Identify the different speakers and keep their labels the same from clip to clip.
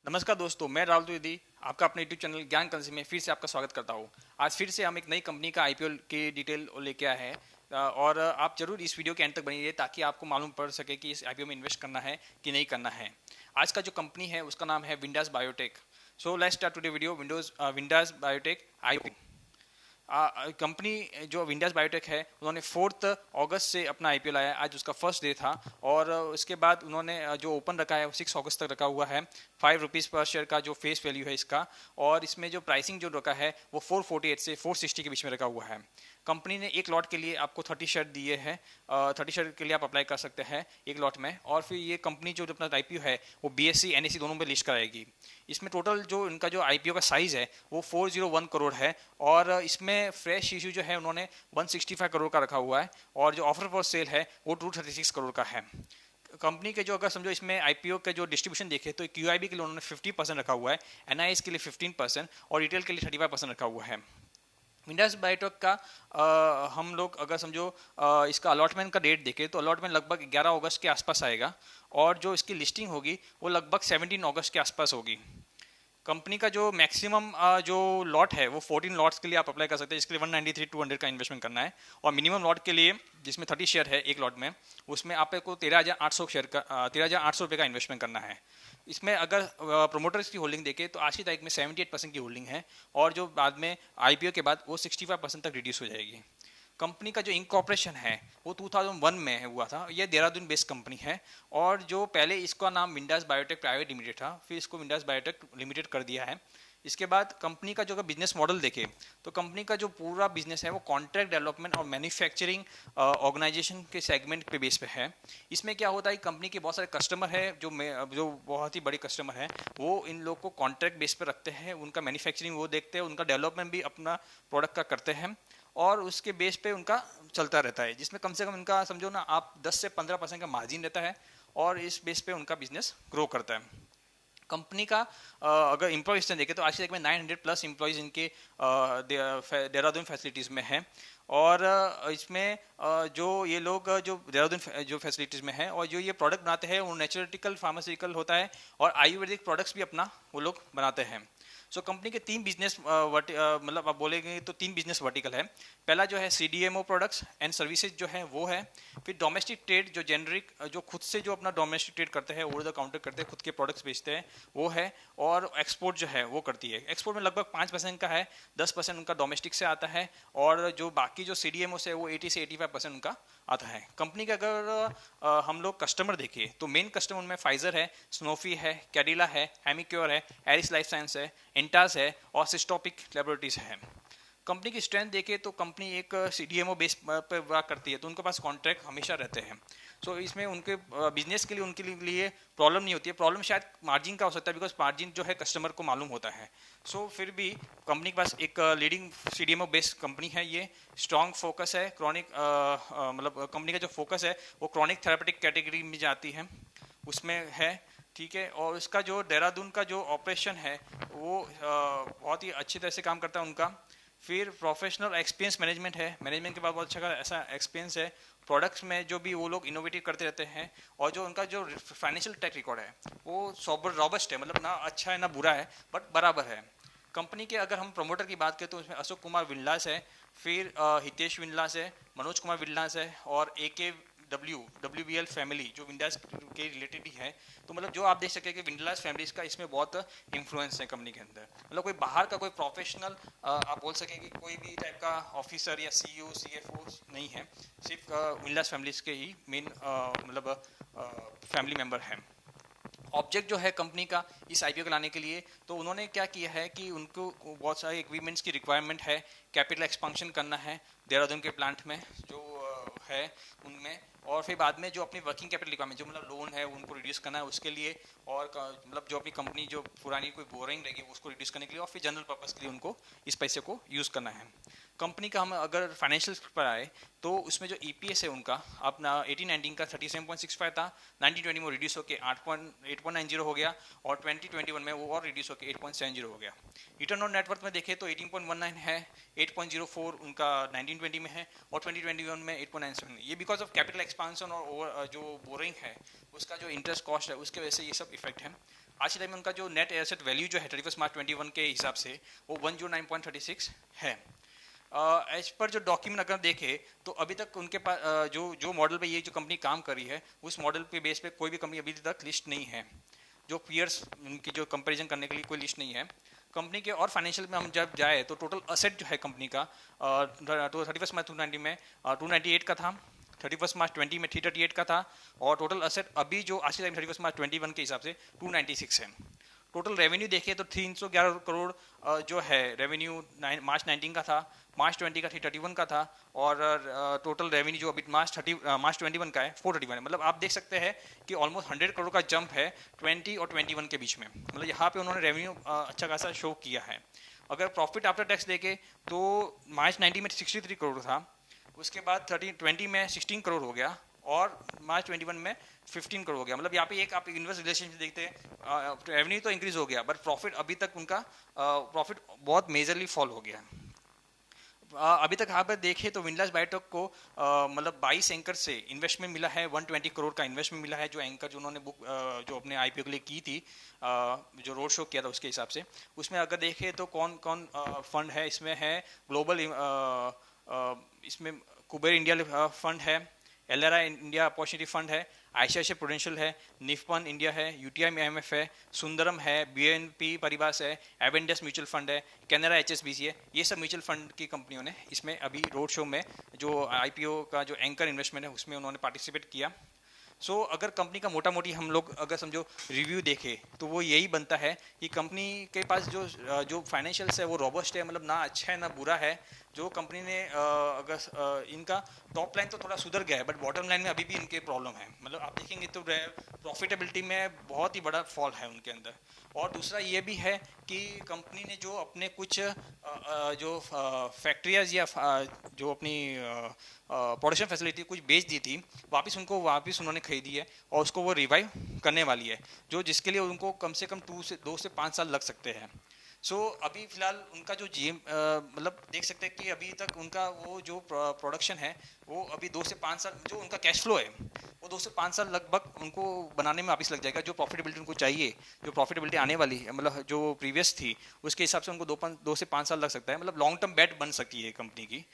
Speaker 1: नमस्कार दोस्तों, मैं राहुल द्विवेदी आपका अपने यूट्यूब चैनल ज्ञान कंसी में फिर से आपका स्वागत करता हूँ। आज फिर से हम एक नई कंपनी का आईपीओ की डिटेल लेके आए हैं। और आप जरूर इस वीडियो के अंत तक बनी रहिए ताकि आपको मालूम पड़ सके कि इस आईपीओ में इन्वेस्ट करना है कि नहीं करना है। आज का जो कंपनी है उसका नाम है Windlas biotech. So let's start today video Windlas biotech IPO. Company जो विंडोज बायोटेक है उन्होंने 4 अगस्त से अपना आईपीओ लाया। आज उसका फर्स्ट डे था और उसके बाद उन्होंने जो ओपन रखा है वो 6 अगस्त तक रखा हुआ है। ₹5 पर शेयर का जो फेस वैल्यू है इसका, और इसमें जो प्राइसिंग जो रखा है वो 448 से 460 के बीच में रखा हुआ है। कंपनी ने एक लॉट के लिए आपको 30 शेयर दिए हैं। 30 शेयर के लिए आप अप्लाई कर सकते हैं एक लॉट में। और फिर ये कंपनी जो अपना आईपीओ है वो बीएससी एनएससी दोनों में लिस्ट कराएगी। इसमें टोटल जो इनका जो आईपीओ का साइज है वो 401 करोड़ है। और इसमें फ्रेश इशू जो है उन्होंने 165 करोड़ का रखा हुआ है, और जो ऑफर फॉर सेल है वो 236 करोड़ का है। कंपनी के जो अगर समझो इसमें आईपीओ के जो डिस्ट्रीब्यूशन देखे तो क्यूआईबी के लिए उन्होंने 50% रखा हुआ है, एनआईएस के लिए 15% और रिटेल के लिए 35% रखा हुआ है। विंडोज बायोटेक का हम लोग अगर समझो इसका अलॉटमेंट का डेट देखें तो अलॉटमेंट लगभग 11 अगस्त के आसपास आएगा, और जो इसकी लिस्टिंग होगी वो लगभग 17 अगस्त के आसपास होगी। कंपनी का जो मैक्सिमम जो लॉट है वो 14 लॉट्स के लिए आप अप्लाई कर सकते हैं, जिसके लिए 193,200 का इन्वेस्टमेंट करना है। और मिनिमम लॉट के लिए जिसमें 30 शेयर है एक लॉट में, उसमें आपको 13,800 शेयर का 13,800 रुपये का इन्वेस्टमेंट करना है। इसमें अगर प्रोमोटर्स की होल्डिंग देखें तो आज की तारीख में 78% की होल्डिंग है, और जो बाद में आईपीओ के बाद वो 65% तक रिड्यूस हो जाएगी। कंपनी का जो इनकॉर्पोरेशन है वो 2001 में हुआ था। ये देहरादून बेस्ड कंपनी है, और जो पहले इसका नाम विंडास बायोटेक प्राइवेट लिमिटेड था, फिर इसको विंडास बायोटेक लिमिटेड कर दिया है। इसके बाद कंपनी का जो बिजनेस मॉडल देखे तो कंपनी का जो पूरा बिजनेस है वो कॉन्ट्रैक्ट डेवलपमेंट और मैन्युफैक्चरिंग ऑर्गेनाइजेशन के सेगमेंट पे बेस पे है। इसमें क्या होता है, कंपनी के बहुत सारे कस्टमर है जो बहुत ही बड़े कस्टमर है, वो इन लोग को कॉन्ट्रैक्ट बेस पे रखते हैं। उनका मैन्युफैक्चरिंग वो देखते हैं, उनका डेवलपमेंट भी अपना प्रोडक्ट का करते हैं, और उसके बेस पे उनका चलता रहता है, जिसमें कम से कम उनका समझो ना आप 10 से 15% का मार्जिन रहता है, और इस बेस पे उनका बिजनेस ग्रो करता है। कंपनी का अगर एम्प्लॉयज देखें तो आज की तारीख में 900+ एम्प्लॉयज इनके देहरादून फैसिलिटीज़ में है। और इसमें जो ये लोग जो देहरादून जो फैसिलिटीज़ में है और जो ये प्रोडक्ट बनाते हैं वो नेचुरटिकल फार्मास्यूटिकल होता है, और आयुर्वेदिक प्रोडक्ट्स भी अपना वो लोग बनाते हैं। सो कंपनी के 3 बिजनेस मतलब आप बोलेंगे तो 3 बिजनेस वर्टिकल है। पहला जो है सीडीएमओ प्रोडक्ट्स एंड सर्विसेज जो है वो है। फिर डोमेस्टिक ट्रेड जो जेनरिक जो खुद से जो अपना डोमेस्टिक ट्रेड करते हैं, ओवर द काउंटर करते हैं, खुद के प्रोडक्ट्स बेचते हैं वो है। और एक्सपोर्ट जो है वो करती है। एक्सपोर्ट में लगभग 5% का है, 10% उनका डोमेस्टिक से आता है, और जो बाकी जो सीडीएमओ से वो 80 से 85% उनका आता है। कंपनी का अगर हम लोग कस्टमर देखें तो मेन कस्टमर उनमें फाइजर है, स्नोफी है, कैडिला है, हेमिक्योर है, एरिस लाइफ साइंस है, इंटास है, और सिस्टोपिक लेबोरेटरीज है। कंपनी की स्ट्रेंथ देखे तो कंपनी एक सीडीएमओ बेस पर वर्क करती है, तो उनके पास कॉन्ट्रैक्ट हमेशा रहते हैं। सो इसमें उनके बिजनेस के लिए उनके लिए प्रॉब्लम नहीं होती है। प्रॉब्लम शायद मार्जिन का हो सकता है, बिकॉज मार्जिन जो है कस्टमर को मालूम होता है। सो फिर भी कंपनी के पास एक लीडिंग सीडीएमओ बेस्ड कंपनी है। ये स्ट्रॉन्ग फोकस है क्रॉनिक मतलब कंपनी का जो फोकस है वो क्रॉनिक थेरापेटिक कैटेगरी में जाती है, उसमें है। ठीक है, और इसका जो देहरादून का जो ऑपरेशन है वो बहुत ही अच्छी तरह से काम करता है उनका। फिर प्रोफेशनल एक्सपीरियंस मैनेजमेंट है, मैनेजमेंट के बाद बहुत अच्छा ऐसा एक्सपीरियंस है। प्रोडक्ट्स में जो भी वो लोग इनोवेटिव करते रहते हैं, और जो उनका जो फाइनेंशियल ट्रैक रिकॉर्ड है वो सोबर रॉबस्ट है, मतलब ना अच्छा है ना बुरा है, बट बराबर है। कंपनी के अगर हम प्रमोटर की बात करें तो उसमें अशोक कुमार विल्लास है, फिर हितेश विल्लास है, मनोज कुमार विल्लास है, और WBL फैमिली जो विंडोज के रिलेटेड ही है। तो मतलब जो आप देख सके कि विंडोज फैमिलीज का इसमें बहुत इन्फ्लुएंस है कंपनी के अंदर। मतलब कोई बाहर का कोई प्रोफेशनल आप बोल सके कि कोई भी टाइप का ऑफिसर या सीईओ सीएफओ नहीं है, सिर्फ विंडोज फैमिलीज के ही मेन मतलब फैमिली मेंबर हैं। ऑब्जेक्ट जो है कंपनी का इस आईपीओ को लाने के लिए, तो उन्होंने क्या किया है कि उनको बहुत सारे इक्विपमेंट्स की रिक्वायरमेंट है। कैपिटल एक्सपांशन करना है देहरादून के प्लांट में जो है उनमें, और फिर बाद में जो अपनी वर्किंग कैपिटल रिक्वायरमेंट जो मतलब लोन है उनको रिड्यूस करना है उसके लिए, और मतलब जो अपनी कंपनी जो पुरानी कोई बोरिंग रहेगी उसको रिड्यूस करने के लिए, और फिर जनरल पर्पस के लिए उनको इस पैसे को यूज़ करना है। कंपनी का हम अगर फाइनेंशियल पर आए तो उसमें जो ईपीएस है उनका अपना 18-19 का 37.65 था, 1920 में रिड्यूस होकर 8.90 हो गया, और 2021 में वो और रिड्यूस होकर 8.70 हो गया। रिटर्न ऑन नेटवर्थ में देखें तो 18.19 है, 8.04 उनका 1920 में है, और 2021 में 8.97। ये बिकॉज ऑफ कैपिटल एक्सपांसन और जो बोरिंग है उसका जो इंटरेस्ट कॉस्ट है उसके वजह से ये सब इफेक्ट है। आज के टाइम में उनका जो नेट एसेट वैल्यू जो है 31 मार्च 21 के हिसाब से वो 109.36 है। एज पर जो डॉक्यूमेंट अगर देखें तो अभी तक उनके पास जो मॉडल पे ये जो कंपनी काम कर रही है उस मॉडल पे बेस पे कोई भी कंपनी अभी तक लिस्ट नहीं है। जो पीयर्स उनकी जो कंपैरिजन करने के लिए कोई लिस्ट नहीं है कंपनी के। और फाइनेंशियल में हम जब जाए तो टोटल असेट जो है कंपनी का तो 31 मार्च 290 में 298 का था, 31 मार्च 20 में 338 का था, और टोटल असेट अभी जो आज के टाइम 31 मार्च 21 के हिसाब से 296 है। टोटल रेवेन्यू देखिए तो 311 करोड़ जो है रेवेन्यू मार्च 19 का था, मार्च 20 का 331 का था, और टोटल रेवेन्यू जो अभी मार्च 21 का है 431 है। मतलब आप देख सकते हैं कि ऑलमोस्ट 100 करोड़ का जंप है 20 और 21 के बीच में। मतलब यहाँ पे उन्होंने रेवेन्यू अच्छा खासा शो किया है। अगर प्रॉफिट आफ्टर टैक्स देखे तो मार्च 19 में 63 करोड़ था, उसके बाद 20 में 16 करोड़ हो गया, और मार्च 21 में 15 करोड़ हो गया। मतलब यहाँ पे एक आप इन्वर्स रिलेशनशिप देखते हैं, रेवेन्यू तो इंक्रीज हो गया बट प्रॉफिट अभी तक उनका प्रॉफिट बहुत मेजरली फॉल हो गया। अभी तक यहाँ पर देखें तो विंडलास बायोटेक को मतलब 22 एंकर से इन्वेस्टमेंट मिला है, 120 करोड़ का इन्वेस्टमेंट मिला है। जो एंकर जो उन्होंने बुक जो अपने आईपीओ के लिए की थी, जो रोड शो किया था उसके हिसाब से, उसमें अगर देखें तो कौन कौन फंड है इसमें है ग्लोबल, इसमें कुबेर इंडिया फंड है, एलआरआई इंडिया अपॉर्चुनिटी फंड है, आईसीआईसीआई प्रूडेंशियल है, निफ्पन इंडिया है, यूटीआई एमएफ है, सुंदरम है, बीएनपी परिवास है, एवेंडस म्यूचुअल फंड है, कैनरा एचएसबीसी है। ये सब म्यूचुअल फंड की कंपनियों ने इसमें अभी रोड शो में जो आईपीओ का जो एंकर इन्वेस्टमेंट है उसमें उन्होंने पार्टिसिपेट किया। सो अगर कंपनी का मोटा मोटी हम लोग अगर समझो रिव्यू देखें तो वो यही बनता है कि कंपनी के पास जो फाइनेंशियल्स है वो रोबस्ट है, मतलब ना अच्छा है ना बुरा है। जो कंपनी ने अगर इनका टॉप लाइन तो थोड़ा सुधर गया है बट बॉटम लाइन में अभी भी इनके प्रॉब्लम है। मतलब आप देखेंगे तो प्रॉफिटेबिलिटी में बहुत ही बड़ा फॉल है उनके अंदर। और दूसरा ये भी है कि कंपनी ने जो अपने कुछ जो फैक्ट्रियाज या जो अपनी प्रोडक्शन फैसिलिटी कुछ बेच दी थी वापस उन्होंने खरीदी है और उसको वो रिवाइव करने वाली है, जो जिसके लिए उनको कम से कम 2 से 5 साल लग सकते हैं। अभी फिलहाल उनका जो जीएम मतलब देख सकते हैं कि अभी तक उनका वो जो प्रोडक्शन है वो अभी 2 से 5 साल, जो उनका कैश फ्लो है वो 2 से 5 साल लगभग उनको बनाने में वापस लग जाएगा। जो प्रॉफिटेबिलिटी उनको चाहिए, जो प्रॉफिटेबिलिटी आने वाली है मतलब जो प्रीवियस थी उसके हिसाब से उनको 2 से 5 साल लग सकता है। मतलब लॉन्ग टर्म बेट बन सकती है कंपनी की।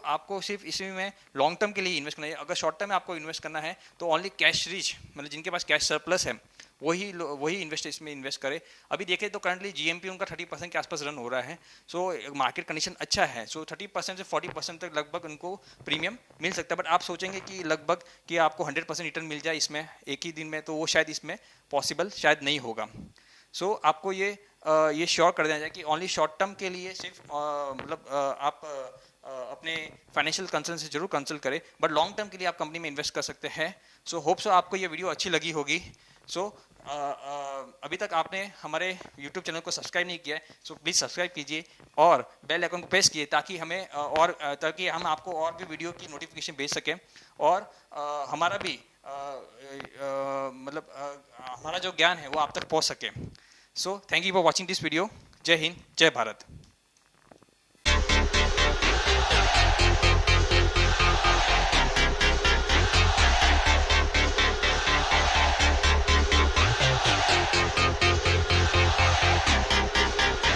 Speaker 1: आपको सिर्फ इसी में लॉन्ग टर्म के लिए इन्वेस्ट करना है। अगर शॉर्ट टर्म में आपको इन्वेस्ट करना है तो ओनली कैश रिच, मतलब जिनके पास कैश सरप्लस है वही इन्वेस्ट इसमें इन्वेस्ट करे। अभी देखें तो करंटली जीएमपी उनका 30% के आसपास रन हो रहा है। मार्केट कंडीशन अच्छा है। 30% से 40% तक लगभग उनको प्रीमियम मिल सकता है। बट आप सोचेंगे कि लगभग कि आपको 100% रिटर्न मिल जाए इसमें एक ही दिन में, तो वो शायद इसमें पॉसिबल शायद नहीं होगा। आपको ये श्योर कर देना चाहिए कि ओनली शॉर्ट टर्म के लिए सिर्फ मतलब आप अपने फाइनेंशियल कंसर्न से जरूर कंसल्ट करें, बट लॉन्ग टर्म के लिए आप कंपनी में इन्वेस्ट कर सकते हैं। होप आपको ये वीडियो अच्छी लगी होगी। अभी तक आपने हमारे YouTube चैनल को सब्सक्राइब नहीं किया है प्लीज़ सब्सक्राइब कीजिए और बेल आइकन को प्रेस कीजिए ताकि हम आपको और भी वीडियो की नोटिफिकेशन भेज सकें, और हमारा भी मतलब हमारा जो ज्ञान है वो आप तक पहुंच सके। Thank you for watching this video. जय हिंद, जय भारत।